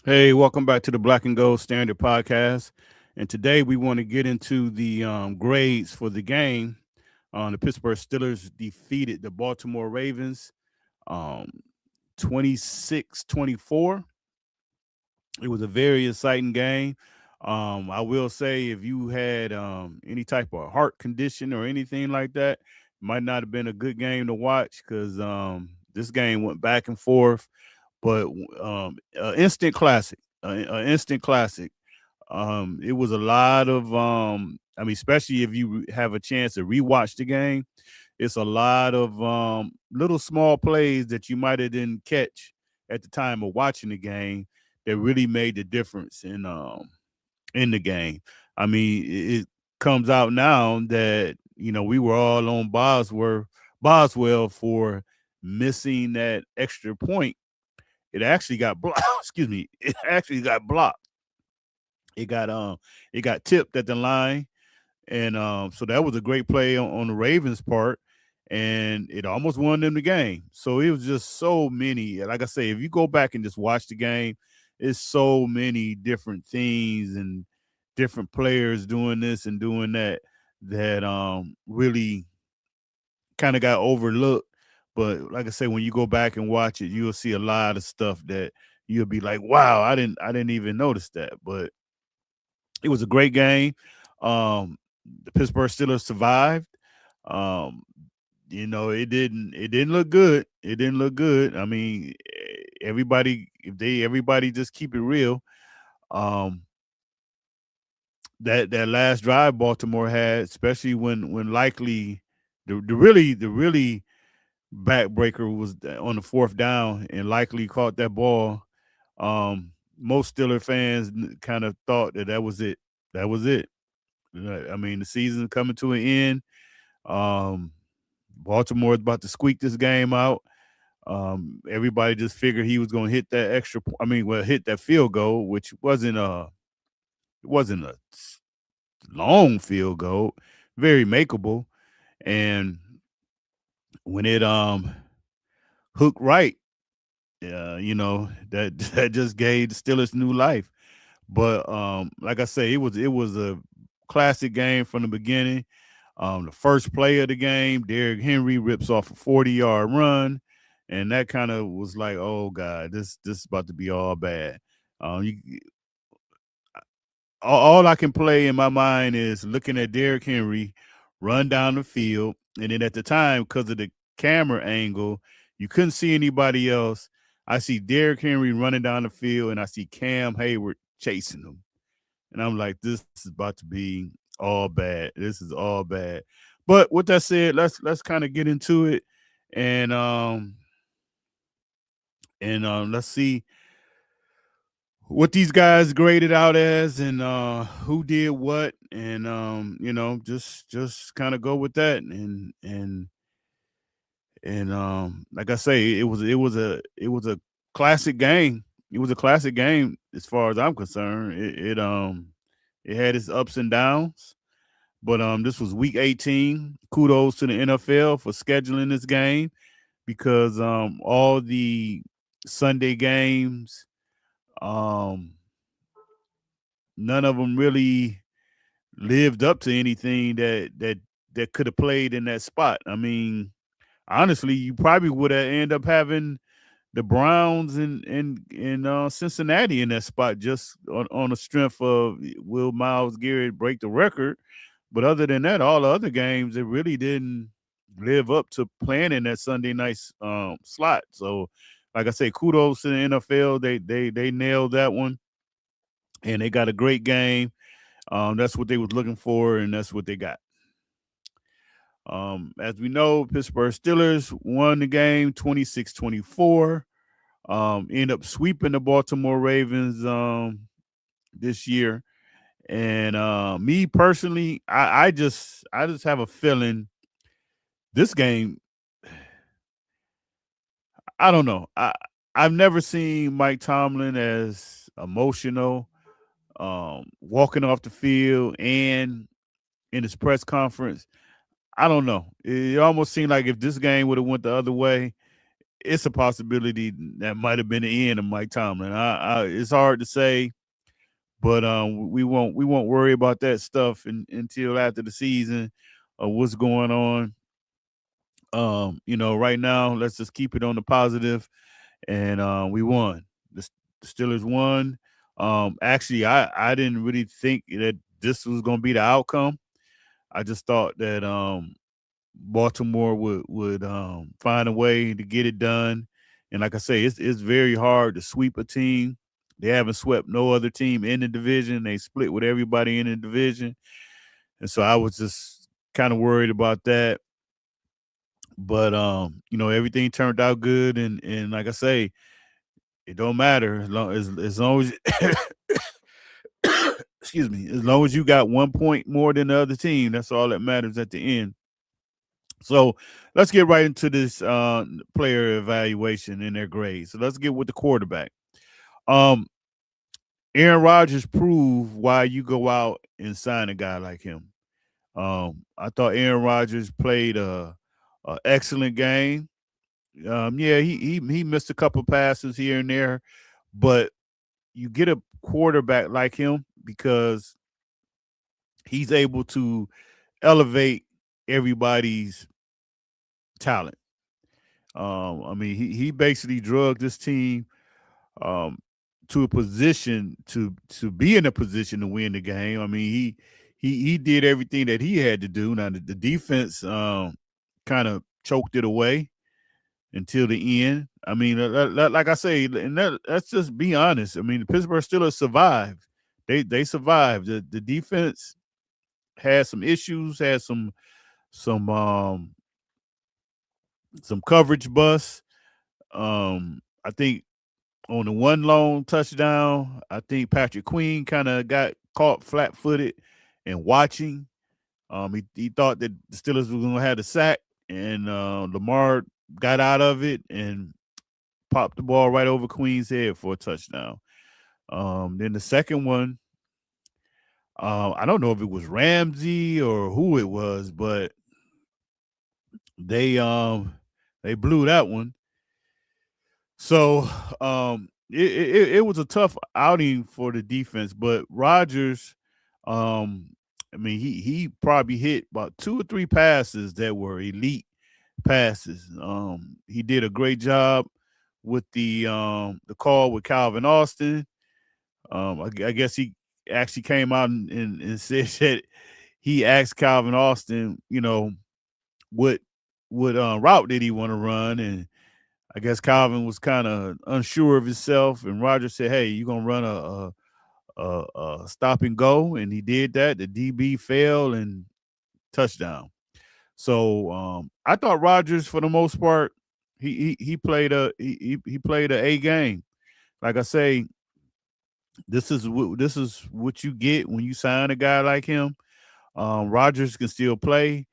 Hey, welcome back to the Black and Gold Standard Podcast. And today we want to get into the grades for the game. The Pittsburgh Steelers defeated the Baltimore Ravens um, 26-24. It was a very exciting game. I will say, if you had any type of heart condition or anything like that, it might not have been a good game to watch because this game went back and forth. But instant classic, instant classic. It was a lot of, especially if you have a chance to rewatch the game, it's a lot of little small plays that you might have didn't catch at the time of watching the game that really made the difference in the game. It comes out now that we were all on Boswell for missing that extra point. It actually got blocked. Excuse me. It actually got blocked. It got it got tipped at the line, and so that was a great play on the Ravens' part, and it almost won them the game. So it was just so many. Like I say, if you go back and just watch the game, it's so many different things and different players doing this and doing that that really kind of got overlooked. But like I say, when you go back and watch it, you'll see a lot of stuff that you'll be like, "Wow, I didn't even notice that." But it was a great game. Um, the Pittsburgh Steelers survived. Um, it didn't look good. It didn't look good. Everybody just keep it real. Um, that last drive Baltimore had, especially when likely the really backbreaker was on the fourth down and likely caught that ball. Most Steeler fans kind of thought that was it. That was it. The season coming to an end. Um, Baltimore is about to squeak this game out. Everybody just figured he was going to hit that hit that field goal, which wasn't a long field goal, very makeable. And when it hooked right, that that just gave the Steelers new life. But like I say, it was a classic game from the beginning. The first play of the game, Derrick Henry rips off a 40-yard run, and that kind of was like, oh god, this is about to be all bad. You, all I can play in my mind is looking at Derrick Henry run down the field, and then at the time, because of the camera angle, you couldn't see anybody else. I see Derrick Henry running down the field, and I see Cam Hayward chasing him, and I'm like, this is about to be all bad. This is all bad. But with that said, let's kind of get into it, and let's see what these guys graded out as and who did what, and just kind of go with that, and like I say, it was a classic game. It was a classic game as far as I'm concerned. It had its ups and downs, but this was week 18. Kudos to the NFL for scheduling this game because all the Sunday games, um none of them really lived up to anything that could have played in that spot. Honestly, you probably would have ended up having the Browns and Cincinnati in that spot just on the strength of will Miles Garrett break the record. But other than that, all the other games it really didn't live up to playing in that Sunday night slot. So, like I say, kudos to the NFL. They nailed that one, and they got a great game. That's what they was looking for, and that's what they got. As we know, Pittsburgh Steelers won the game 26-24. End up sweeping the Baltimore Ravens this year. And me personally, I just have a feeling this game, I don't know. I've never seen Mike Tomlin as emotional walking off the field and in his press conference. I don't know. It almost seemed like if this game would have went the other way, it's a possibility that might have been the end of Mike Tomlin. It's hard to say, but we won't worry about that stuff until after the season of what's going on. Right now, let's just keep it on the positive, and we won. The Steelers won. Actually, I didn't really think that this was going to be the outcome. I just thought that Baltimore would find a way to get it done. And like I say, it's very hard to sweep a team. They haven't swept no other team in the division. They split with everybody in the division. And so I was just kind of worried about that. But everything turned out good, and like I say, it don't matter as long as excuse me, as long as you got 1 point more than the other team, that's all that matters at the end. So let's get right into this player evaluation and their grades. So let's get with the quarterback. Um, Aaron Rodgers proved why you go out and sign a guy like him. I thought Aaron Rodgers played a excellent game. Yeah, he missed a couple passes here and there, but you get a quarterback like him because he's able to elevate everybody's talent. I mean, he basically drugged this team um, to a position to be in a position to win the game. I mean, he did everything that he had to do. Now the defense kind of choked it away until the end. I mean, like I say, and let's just be honest. I mean, the Pittsburgh Steelers survived. They survived. The defense had some issues, had some coverage busts. I think on the one long touchdown, I think Patrick Queen kind of got caught flat-footed and watching. He thought that the Steelers were going to have the sack, and Lamar got out of it and popped the ball right over Queen's head for a touchdown. Then the second one, I don't know if it was Ramsey or who it was, but they blew that one. So it was a tough outing for the defense, but Rodgers, I mean, he probably hit about 2 or 3 passes that were elite passes. He did a great job with the call with Calvin Austin. I guess he actually came out and said that he asked Calvin Austin, what route did he want to run, and I guess Calvin was kind of unsure of himself, and Roger said, "Hey, you're gonna run a stop and go," and he did that. The DB fell and touchdown. So I thought Rodgers, for the most part, he played he played a game. Like I say, this is what you get when you sign a guy like him. Rodgers can still play.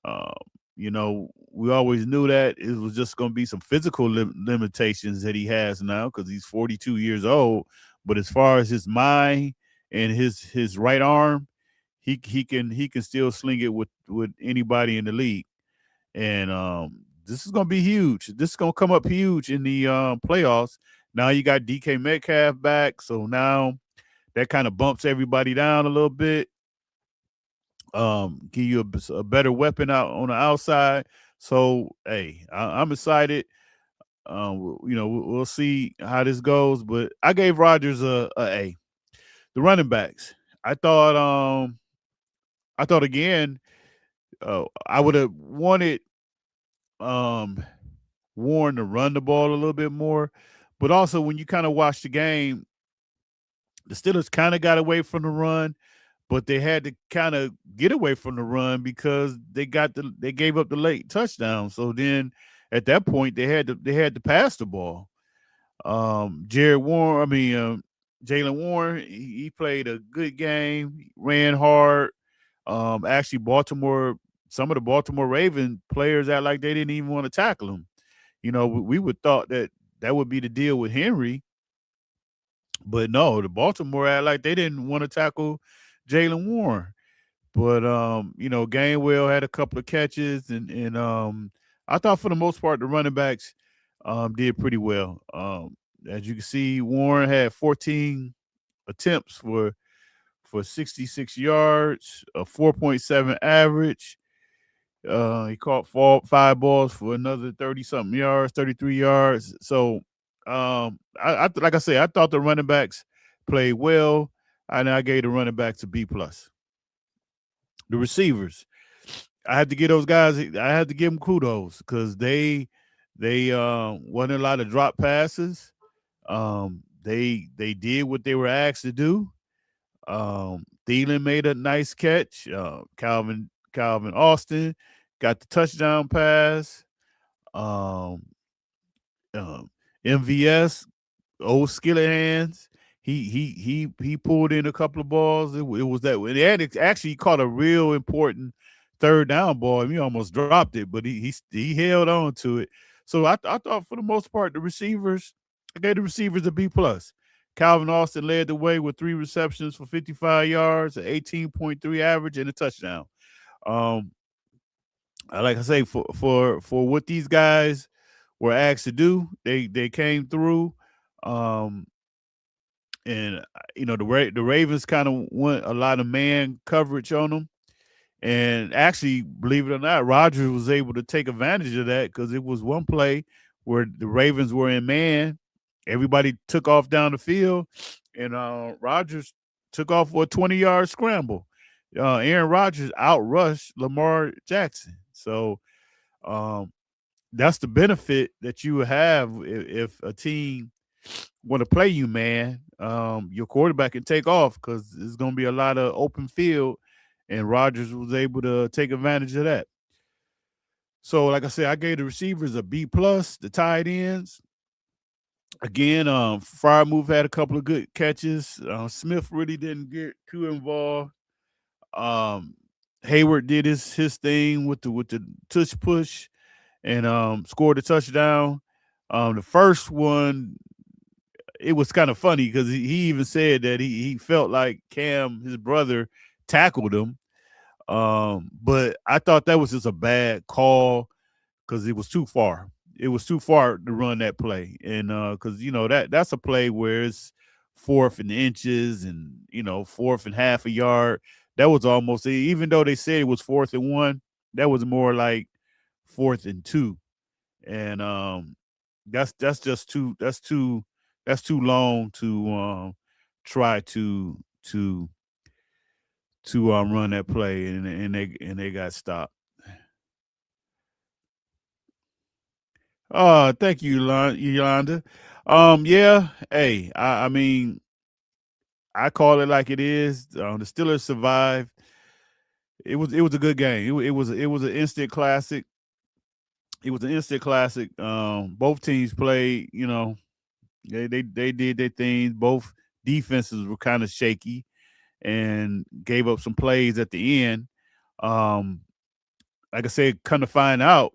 Uh, we always knew that it was just going to be some physical limitations that he has now because he's 42 years old. But as far as his mind and his right arm, he can still sling it with anybody in the league. And this is going to be huge. This is going to come up huge in the playoffs. Now you got DK Metcalf back, so now that kind of bumps everybody down a little bit. Give you a better weapon out on the outside. So, hey, I'm excited. We'll see how this goes, but I gave Rodgers a A. The running backs, I thought, again, I would have wanted Warren to run the ball a little bit more, but also when you kind of watch the game, the Steelers kind of got away from the run, but they had to kind of get away from the run because they gave up the late touchdown. So then at that point they had to pass the ball. Jalen Warren, he played a good game, he ran hard. Actually, some of the Baltimore Ravens players act like they didn't even want to tackle him. We would thought that would be the deal with Henry, but no, the Baltimore act like they didn't want to tackle Jalen Warren. But Gainwell had a couple of catches, and I thought for the most part the running backs did pretty well. As you can see, Warren had 14 attempts for 66 yards, a 4.7 average. He caught five balls for another 30 something yards, 33 yards. So, like I say, I thought the running backs played well, and I gave the running backs a B plus. The receivers, I had to give those guys. I had to give them kudos because they wasn't a lot of drop passes. They did what they were asked to do. Thielen made a nice catch. Calvin Austin got the touchdown pass. Um, MVS, old skillet hands. He pulled in a couple of balls. It was that way. And actually caught a real important third down ball. He almost dropped it, but he held on to it. So I thought for the most part the receivers, I gave the receivers a B plus. Calvin Austin led the way with 3 receptions for 55 yards, an 18.3 average, and a touchdown. Um, like I say, for what these guys were asked to do, they came through. Um, and the Ravens kind of went a lot of man coverage on them. And actually, believe it or not, Rodgers was able to take advantage of that because it was one play where the Ravens were in man. Everybody took off down the field, and Rodgers took off for a 20-yard scramble. Aaron Rodgers outrushed Lamar Jackson. So um, that's the benefit that you have if a team want to play you, man. Your quarterback can take off because there's going to be a lot of open field, and Rodgers was able to take advantage of that. So, like I said, I gave the receivers a B plus. The tight ends, again, Frymouth had a couple of good catches. Smith really didn't get too involved. Um, Hayward did his thing with the tush push and scored a touchdown. The first one, it was kind of funny because he even said that he felt like Cam, his brother, tackled him. But I thought that was just a bad call because it was too far. It was too far to run that play, and because that's a play where it's fourth and inches, and fourth and half a yard. That was almost, even though they said it was fourth and one, that was more like fourth and two, and that's just too long to try to run that play, and they got stopped. Oh, thank you, Yolanda. Yeah, hey, I mean, I call it like it is. The Steelers survived. It was a good game. It was an instant classic. It was an instant classic. Both teams played. They did their things. Both defenses were kind of shaky and gave up some plays at the end. Um, like I said, kind of find out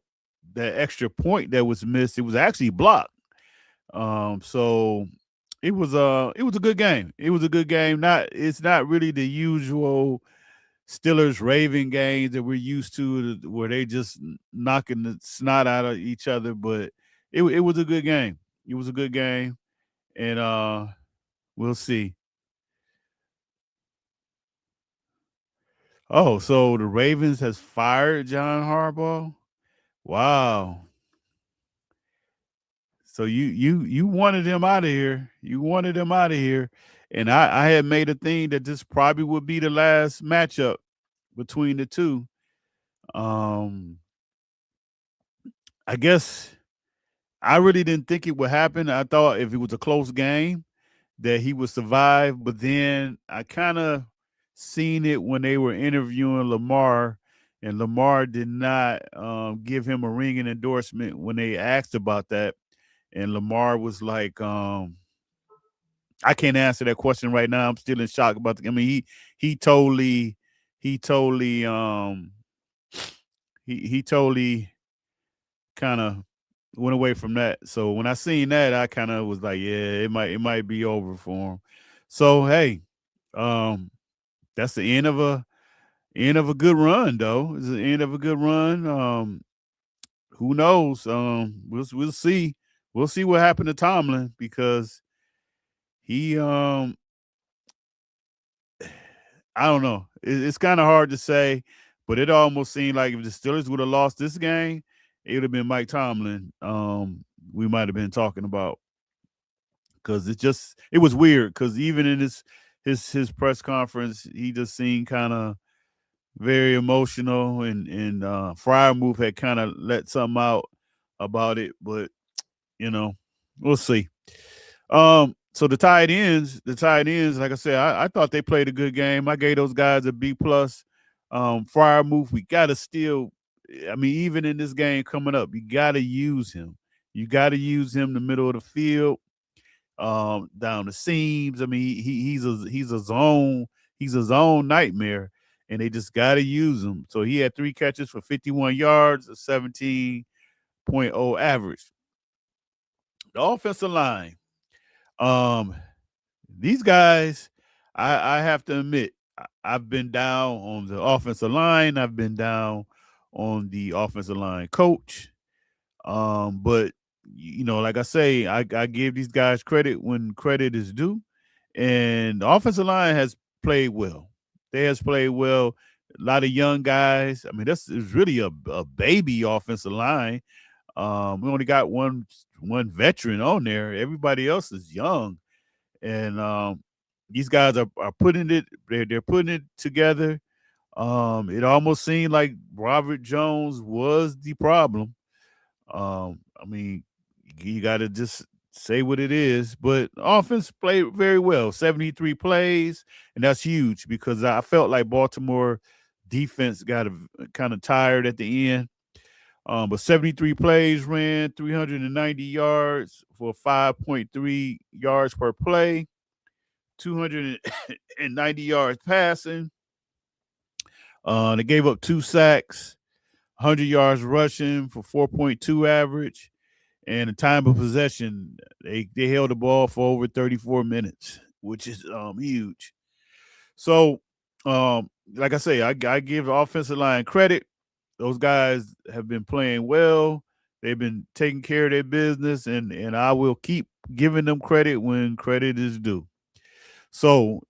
that extra point that was missed, it was actually blocked. So it was a good game. It was a good game. It's not really the usual Steelers Raven games that we're used to, where they just knocking the snot out of each other. But it was a good game. It was a good game, and we'll see. Oh, so the Ravens has fired John Harbaugh. Wow. So you wanted him out of here. You wanted him out of here. And I had made a thing that this probably would be the last matchup between the two. Um I guess I really didn't think it would happen. I thought if it was a close game that he would survive, but then I kind of seen it when they were interviewing Lamar, and Lamar did not give him a ringing endorsement when they asked about that. And Lamar was like, I can't answer that question right now. I'm still in shock about I mean, he totally he totally he totally kind of went away from that. So when I seen that, I kind of was like, yeah, it might be over for him. So hey, um, that's the end of a good run, though. It's the end of a good run. Who knows? We'll see we'll see what happened to Tomlin because he I don't know. It's kind of hard to say, but it almost seemed like if the Steelers would have lost this game, it would have been Mike Tomlin. We might have been talking about because it was weird because even in his press conference, he just seemed kind of very emotional, and Fryermuth had kind of let something out about it, but you know, we'll see. So the tight ends, like I said, I thought they played a good game. I gave those guys a B plus. Fryermuth, we gotta still. I mean, even in this game coming up, you gotta use him. You gotta use him in the middle of the field, down the seams. I mean, he's a zone nightmare, and they just gotta use him. So he had 3 catches for 51 yards, a 17.0 average. The offensive line. Um, these guys, I have to admit, I've been down on the offensive line. I've been down on the offensive line coach. But like I say, I give these guys credit when credit is due, and the offensive line has played well. They has played well. A lot of young guys. I mean, that's is really a baby offensive line. We only got one veteran on there. Everybody else is young, and these guys are putting it. They're putting it together. It almost seemed like Robert Jones was the problem. I mean, you got to just say what it is. But offense played very well. 73 plays, and that's huge because I felt like Baltimore defense got kind of tired at the end. But 73 plays, ran 390 yards for 5.3 yards per play, 290 yards passing. They gave up 2 sacks, 100 yards rushing for 4.2 average, and the time of possession, they held the ball for over 34 minutes, which is huge. So, like I say, I give the offensive line credit. Those guys have been playing well. They've been taking care of their business, and I will keep giving them credit when credit is due. So,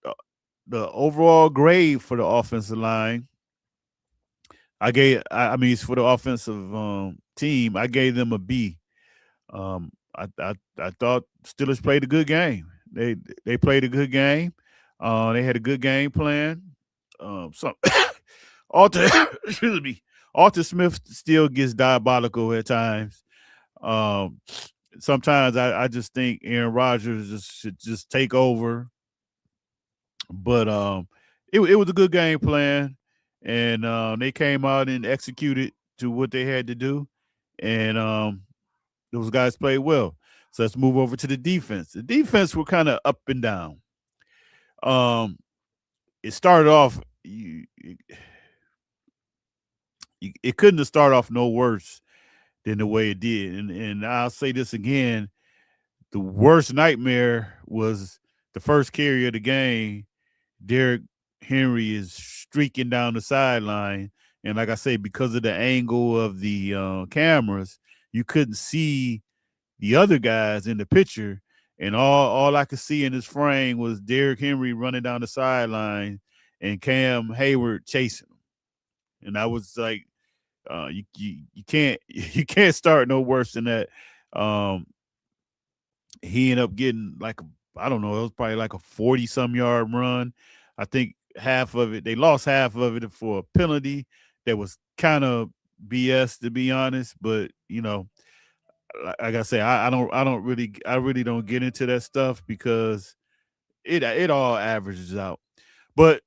the overall grade for the offensive line, I mean, it's for the offensive team. I gave them a B. I thought Steelers played a good game. They played a good game. They had a good game plan. So Alton, excuse me, Alton Smith still gets diabolical at times. Um, Sometimes I just think Aaron Rodgers should just take over. But it was a good game plan, and they came out and executed to what they had to do, and those guys played well. So let's move over to the defense. The defense were kind of up and down. Um, it started off it couldn't have started off no worse than the way it did. And I'll say this again: the worst nightmare was the first carry of the game. Derrick Henry is streaking down the sideline, and like I say, because of the angle of the cameras, you couldn't see the other guys in the picture, and all I could see in his frame was Derrick Henry running down the sideline and Cam Hayward chasing him. And I was like, you can't you can't start no worse than that. Um, he ended up getting like I don't know, it was probably like a 40-some-yard run. I think half of it, they lost half of it for a penalty that was kind of BS to be honest. But like I say, I really don't get into that stuff because it all averages out. But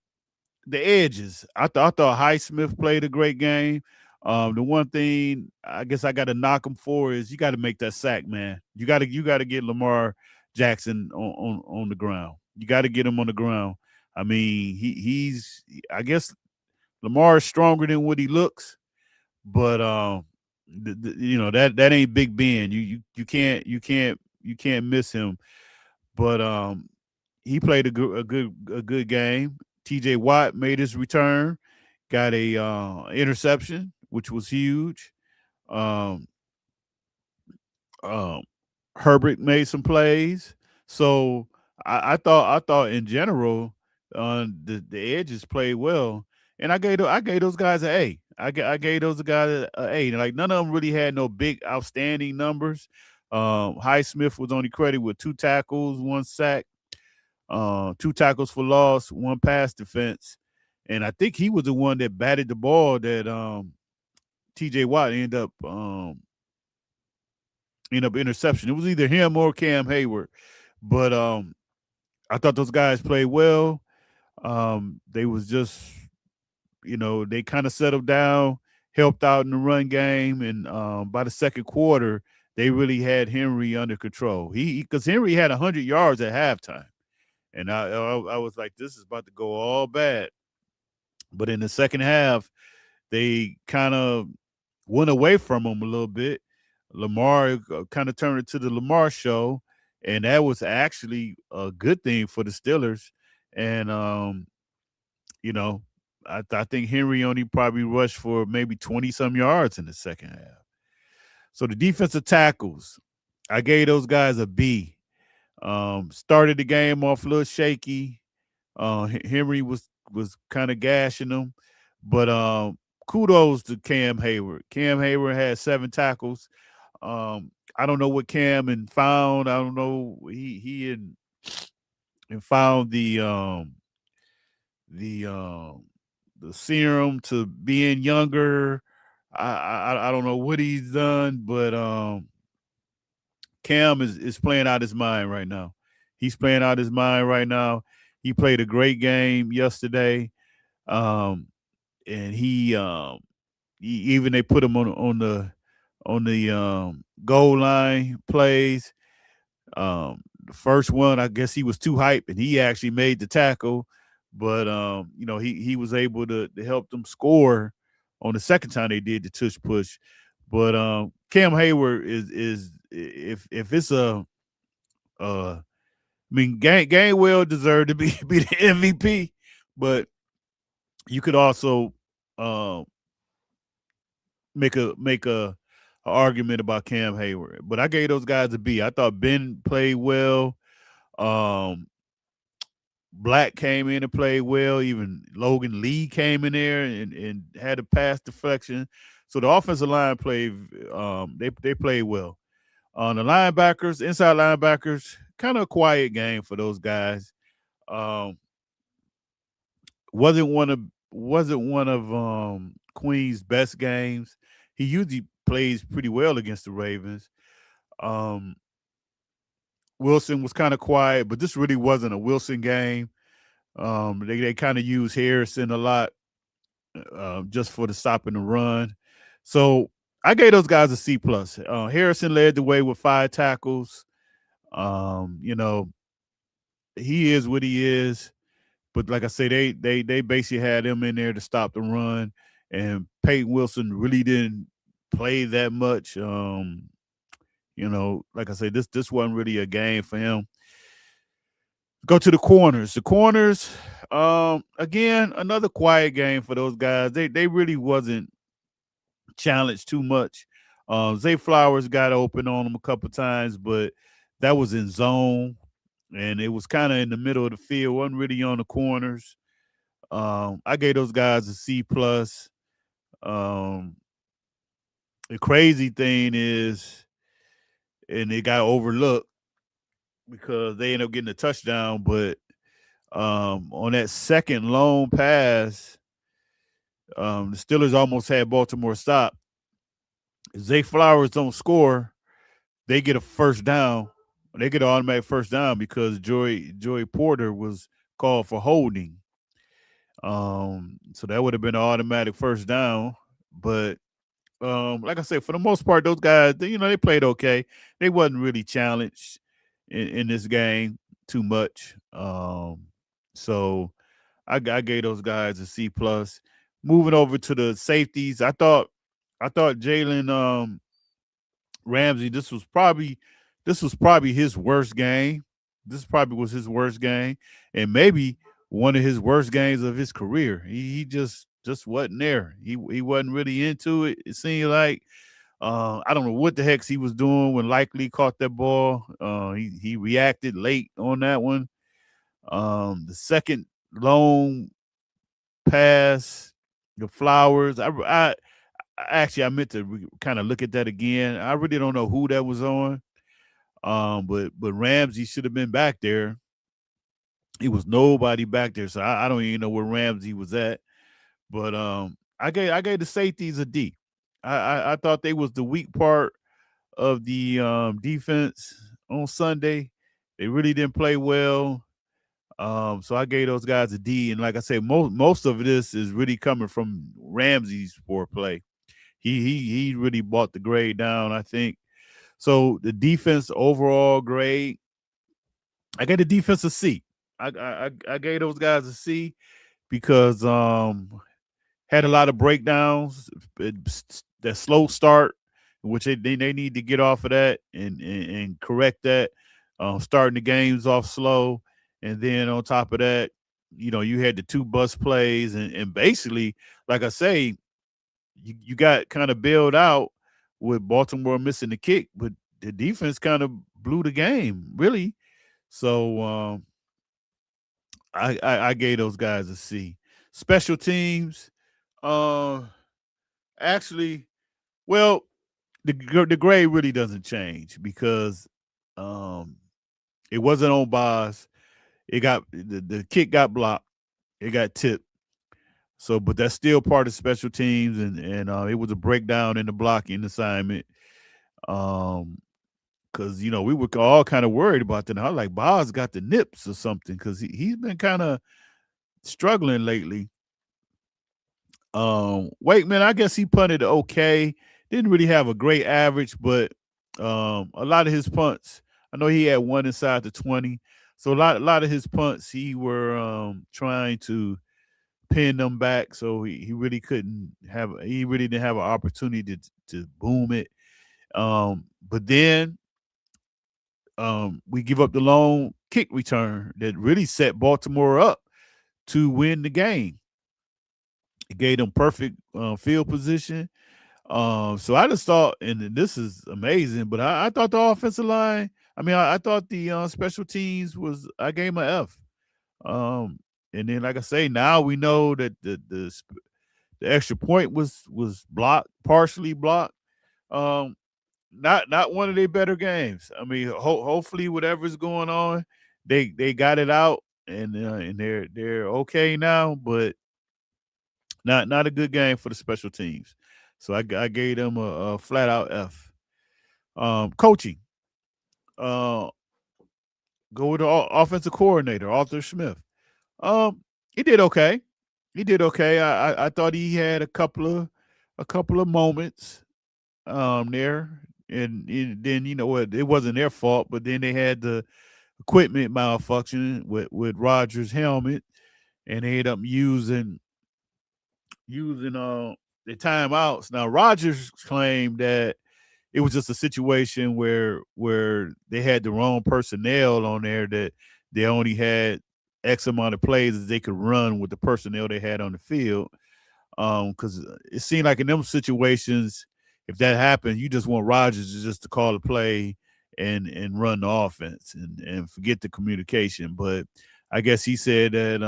the edges, I thought Highsmith played a great game. The one thing I guess I got to knock him for is you got to make that sack, man. You got to get Lamar Jackson on the ground. You got to get him on the ground. I mean, I guess Lamar is stronger than what he looks, but that ain't Big Ben. You can't miss him. But he played a good game. T.J. Watt made his return, got a interception, which was huge. Um, um, Herbert made some plays. So I thought in general, the edges played well, and I gave those guys an A. I gave those guys an A. And like none of them really had no big outstanding numbers. Highsmith was only credited with 2 tackles, 1 sack, 2 tackles for loss, 1 pass defense, and I think he was the one that batted the ball that T.J. Watt ended up interception. It was either him or Cam Hayward, but I thought those guys played well. They was just they kind of settled down, helped out in the run game, and by the second quarter, they really had Henry under control. He because Henry had 100 yards at halftime, and I was like, this is about to go all bad. But in the second half, they kind of went away from him a little bit. Lamar kind of turned it to the Lamar show, and that was actually a good thing for the Steelers. And you know, I think Henry only probably rushed for maybe 20 some yards in the second half. So the defensive tackles, I gave those guys a B. Started the game off a little shaky. Henry was kind of gashing them, but kudos to Cam Hayward. Cam Hayward had 7 tackles. I don't know what Cam and found. I don't know. And found the um the serum to being younger. I don't know what he's done, but Cam is playing out his mind right now. He's playing out his mind right now. He played a great game yesterday, um, and even they put him on the goal line plays. The first one, I guess he was too hyped, and he actually made the tackle, but he was able to help them score on the second time they did the tush push. But Cam Hayward is if it's I mean, Gainwell deserved to be the MVP, but you could also uh, make a argument about Cam Hayward. But I gave those guys a B. I thought Ben played well. Um, Black came in and played well. Even Logan Lee came in there and had a pass deflection. So the offensive line played. They played well. On the linebackers, inside linebackers, kind of a quiet game for those guys. Um, wasn't one of Queen's best games. He usually plays pretty well against the Ravens. Um, Wilson was kind of quiet, but this really wasn't a Wilson game. They kind of use Harrison a lot just for the stop and the run. So I gave those guys a C plus. Harrison led the way with 5 tackles. You know, he is what he is. But like I say, they basically had him in there to stop the run, and Peyton Wilson really didn't play that much. Like I say, this wasn't really a game for him. Go to the corners. The corners, again, another quiet game for those guys. They really wasn't challenged too much. Zay Flowers got open on him a couple times, but that was in zone, and it was kind of in the middle of the field. Wasn't really on the corners. I gave those guys a C plus. Um, the crazy thing is, and it got overlooked because they ended up getting a touchdown, but on that second long pass, the Steelers almost had Baltimore stop. If Zay Flowers don't score, they get a first down. They get an automatic first down because Joey Porter was called for holding. So that would have been an automatic first down. But like I said, for the most part, those guys, they played okay. They wasn't really challenged in this game too much. So I gave those guys a C plus. Moving over to the safeties, I thought Jalen Ramsey, this was probably his worst game. This probably was his worst game, and maybe one of his worst games of his career. He just wasn't there. He wasn't really into it. It seemed like I don't know what the heck he was doing when Likely caught that ball. He reacted late on that one. The second long pass, the Flowers. Actually I meant to kind of look at that again. I really don't know who that was on. But Ramsey should have been back there. It was nobody back there, so I don't even know where Ramsey was at. But I gave the safeties a D. I thought they was the weak part of the defense on Sunday. They really didn't play well. So I gave those guys a D. And like I say, most of this is really coming from Ramsey's poor play. He really brought the grade down, I think. So the defense overall grade, I gave the defense a C. I gave those guys a C because had a lot of breakdowns, that slow start, which they need to get off of that and correct that. Starting the games off slow, and then on top of that, you had the two bus plays, and basically, like I say, you got kind of bailed out with Baltimore missing the kick, but the defense kind of blew the game, really. So I gave those guys a C. Special teams, uh, actually, well, the grade really doesn't change because um, it wasn't on Boz. It got the kick got blocked. It got tipped. So, but that's still part of special teams, and it was a breakdown in the blocking assignment. Um, because we were all kind of worried about that. I was like, Boz got the nips or something because he's been kind of struggling lately. Wakeman, I guess he punted okay. Didn't really have a great average, but a lot of his punts, I know he had one inside the 20. So a lot of his punts, he were trying to pin them back. So he really didn't have an opportunity to boom it. But then we give up the long kick return that really set Baltimore up to win the game. It gave them perfect field position. So I just thought, and this is amazing, but I thought the offensive line, I thought the special teams I gave them an F. And then, like I say, now we know that the extra point was blocked, partially blocked. Um, not one of their better games. Hopefully, whatever's going on, they got it out, and they're okay now, but not a good game for the special teams. So I gave them a flat out F. Coaching, uh, go with the offensive coordinator Arthur Smith. Um, he did okay. He did okay. I thought he had a couple of moments there, and then what? It wasn't their fault, but then they had the equipment malfunction with Rogers' helmet, and they ended up using the timeouts. Now Rogers claimed that it was just a situation where they had the wrong personnel on there, that they only had X amount of plays that they could run with the personnel they had on the field. Because it seemed like in them situations, if that happened, you just want Rogers just to call the play and run the offense and forget the communication. But I guess he said that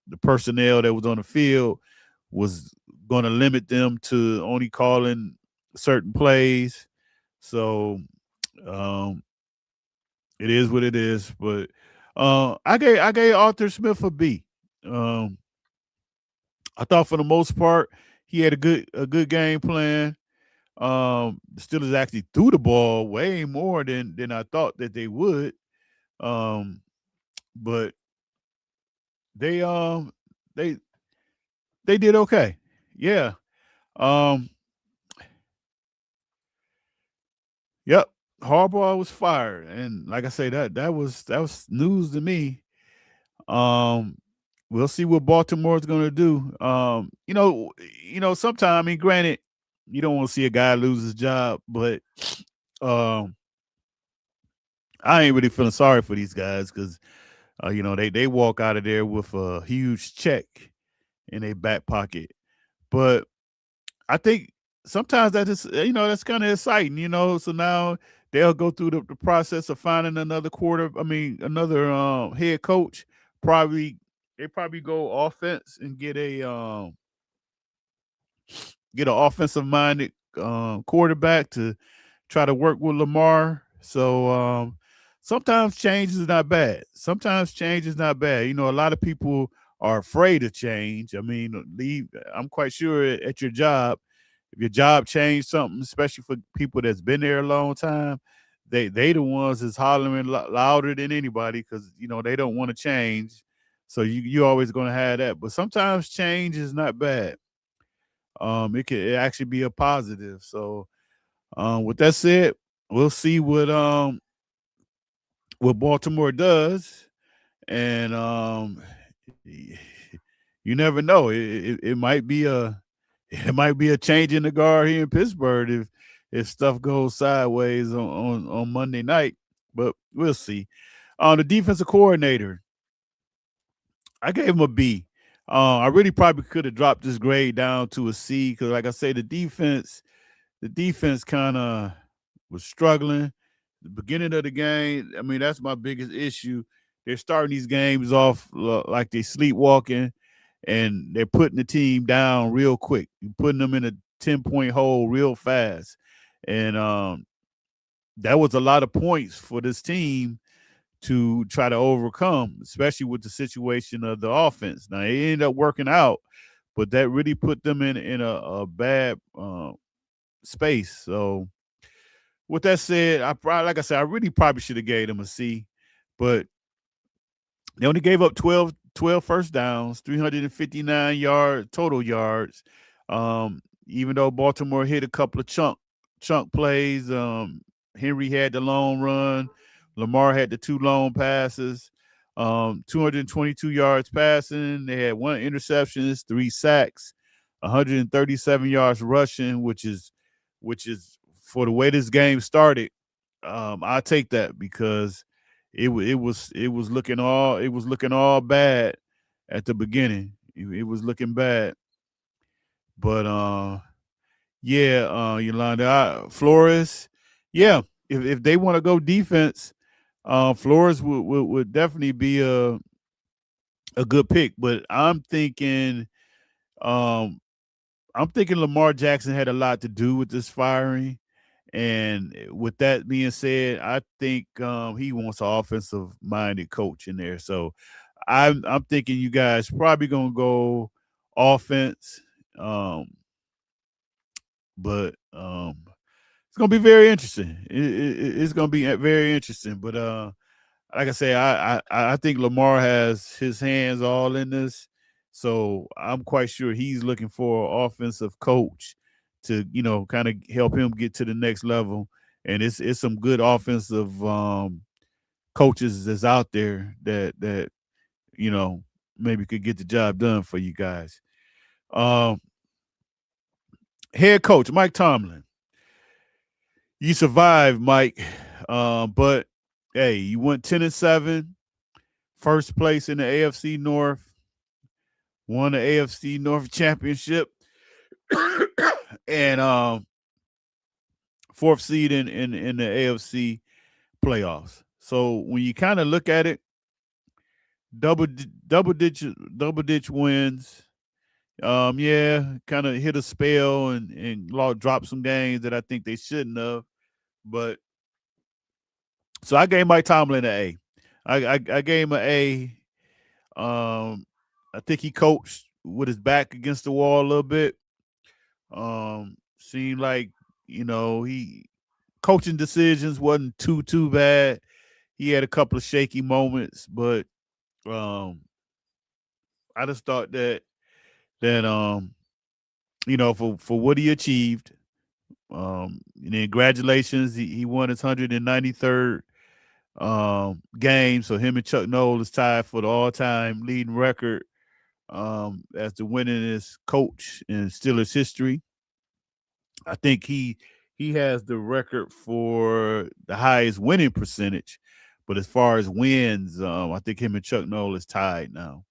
the personnel that was on the field was going to limit them to only calling certain plays. So um, it is what it is. But I gave Arthur Smith a B. Um, I thought for the most part he had a good game plan. The Steelers actually threw the ball way more than I thought that they would. Um, but they they they did okay. Yeah. Um, yep. Harbaugh was fired, and like I say, that was news to me. Um, we'll see what Baltimore's going to do. Sometimes, granted, you don't want to see a guy lose his job, but um, I ain't really feeling sorry for these guys because they walk out of there with a huge check in their back pocket. But I think sometimes that is, that's kind of exciting, So now they'll go through the process of finding another another head coach. Probably they probably go offense and get an offensive minded quarterback to try to work with Lamar. So sometimes change is not bad. Sometimes change is not bad. A lot of people are afraid of change. I mean, leave. I'm quite sure at your job, if your job changed something, especially for people that's been there a long time, they the ones that's hollering louder than anybody because they don't want to change. So you always going to have that. But sometimes change is not bad. It could actually be a positive. So with that said, we'll see what Baltimore does, and you never know. It might be a it might be a change in the guard here in Pittsburgh if stuff goes sideways on Monday night, but we'll see. The defensive coordinator, I gave him a B. I really probably could have dropped this grade down to a C because, like I say, the defense kind of was struggling. The beginning of the game, I mean, that's my biggest issue. They're starting these games off like they sleepwalking, and they're putting the team down real quick, putting them in a 10-point hole real fast. And that was a lot of points for this team to try to overcome, especially with the situation of the offense. Now, it ended up working out, but that really put them in a bad space. So, with that said, like I said, I really probably should have gave them a C, but they only gave up 12 first downs, 359 total yards. Even though Baltimore hit a couple of chunk plays, Henry had the long run, Lamar had the two long passes, 222 yards passing. They had one interceptions, 3 sacks, 137 yards rushing, which is for the way this game started. I take that because it was looking all bad at the beginning. It was looking bad, but yeah, Yolanda Flores, yeah. If they want to go defense, Flores would definitely be a good pick. But um, I'm thinking Lamar Jackson had a lot to do with this firing. And with that being said, I think he wants an offensive minded coach in there. So I'm thinking you guys probably gonna go offense, um, but it's gonna be very interesting. It's gonna be very interesting. But like I say, I think Lamar has his hands all in this, so I'm quite sure he's looking for an offensive coach to kind of help him get to the next level. And it's some good offensive coaches that's out there that you know maybe could get the job done for you guys. Um, Head coach Mike Tomlin, you survived, Mike, but hey, you went 10-7, first place in the AFC North, won the AFC North championship, and fourth seed in the AFC playoffs. So when you kind of look at it, double ditch wins. Yeah, kind of hit a spell and dropped some games that I think they shouldn't have. But so I gave Mike Tomlin an A. I gave him an A. I think he coached with his back against the wall a little bit. Seemed like he coaching decisions wasn't too bad. He had a couple of shaky moments, but um, I just thought that for what he achieved, and then congratulations, he won his 193rd game. So him and Chuck Noll is tied for the all-time leading record as the winningest coach in Steelers history. I think he has the record for the highest winning percentage, but as far as wins, I think him and Chuck Noll is tied now.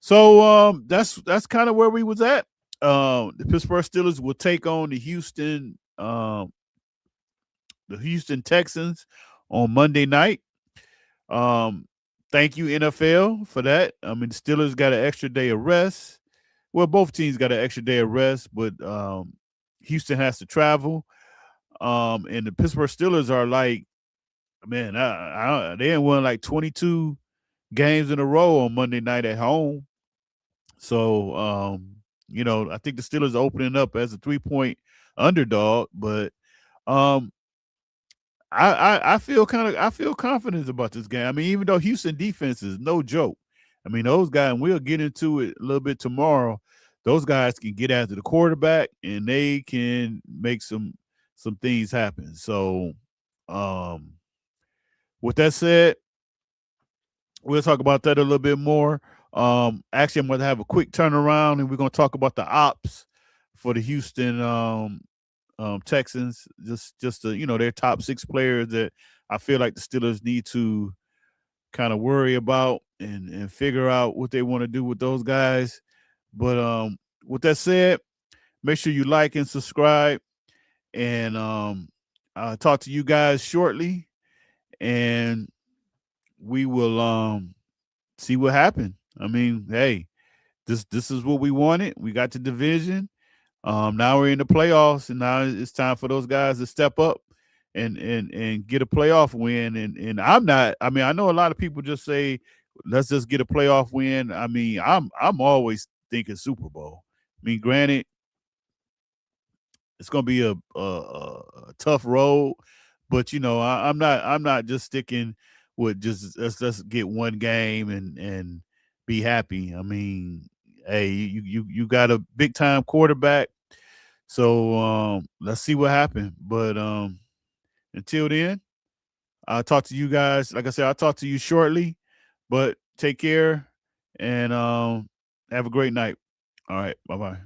So that's kind of where we was at. The Pittsburgh Steelers will take on the Houston Texans on Monday night. Um, Thank you NFL for that. I mean, the Steelers got an extra day of rest. Well, both teams got an extra day of rest, but Houston has to travel. And the Pittsburgh Steelers are like, man, they ain't won like 22 games in a row on Monday night at home. So, I think the Steelers are opening up as a 3-point underdog, but um, I feel confident about this game. I mean, even though Houston defense is no joke, I mean those guys, and we'll get into it a little bit tomorrow. Those guys can get after the quarterback and they can make some things happen. So, um, with that said, we'll talk about that a little bit more. Actually, I'm going to have a quick turnaround, and we're going to talk about the ops for the Houston Texans. Just their top 6 players that I feel like the Steelers need to kind of worry about and figure out what they want to do with those guys. But with that said, make sure you like and subscribe, and I'll talk to you guys shortly, and we will see what happened. I mean, hey, this is what we wanted. We got the division. Now we're in the playoffs, and now it's time for those guys to step up and get a playoff win. And I'm not. I mean, I know a lot of people just say, "Let's just get a playoff win." I mean, I'm always thinking Super Bowl. I mean, granted, it's going to be a tough road, but I'm not just sticking with just let's get one game and be happy. I mean, hey, you got a big time quarterback, so let's see what happens. But until then, I'll talk to you guys. Like I said, I'll talk to you shortly. But take care and have a great night. All right, bye bye.